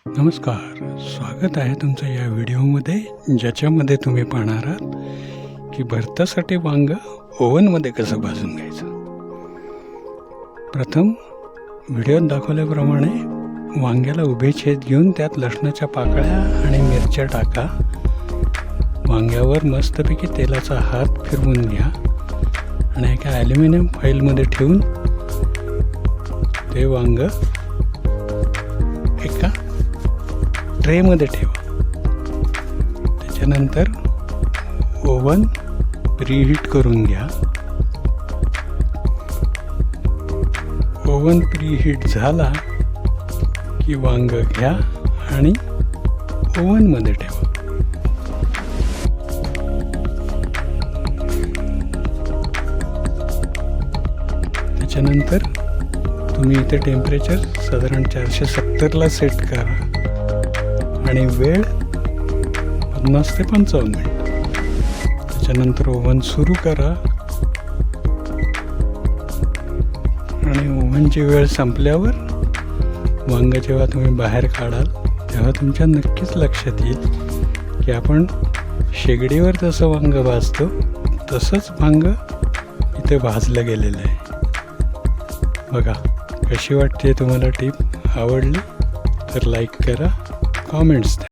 नमस्कार, स्वागत आहे तुमचं या व्हिडिओमध्ये, ज्याच्यामध्ये तुम्ही पाहणार आहात की भरतासाठी वांग ओव्हनमध्ये कसं भाजून घ्यायचं. प्रथम व्हिडिओत दाखवल्याप्रमाणे वांग्याला उभे छेद घेऊन त्यात लसणाच्या पाकळ्या आणि मिरच्या टाका. वांग्यावर मस्तपैकी तेलाचा हात फिरवून घ्या आणि एका ॲल्युमिनियम फॉइलमध्ये ठेवून ते वांग एका ट्रेमध्ये ठेवा. त्याच्यानंतर ओव्हन प्रीहीट करून घ्या. ओव्हन प्रीहीट झाला की वांग घ्या आणि ओव्हनमध्ये ठेवा. त्याच्यानंतर तुम्ही इथे टेम्परेचर साधारण 470ला सेट करा आणि वेळ 50 ते 55 मिनिट. त्याच्यानंतर ओव्हन सुरू करा आणि ओव्हनची वेळ संपल्यावर वांग जेव्हा तुम्ही बाहेर काढाल तेव्हा तुमच्या नक्कीच लक्षात येईल की आपण शेगडीवर जसं वांग भाजतो तसंच वांग इथे भाजलं गेलेलं आहे. बघा कशी वाटते तुम्हाला टीप. आवडली तर लाईक करा, कॉमेंट्स द्या.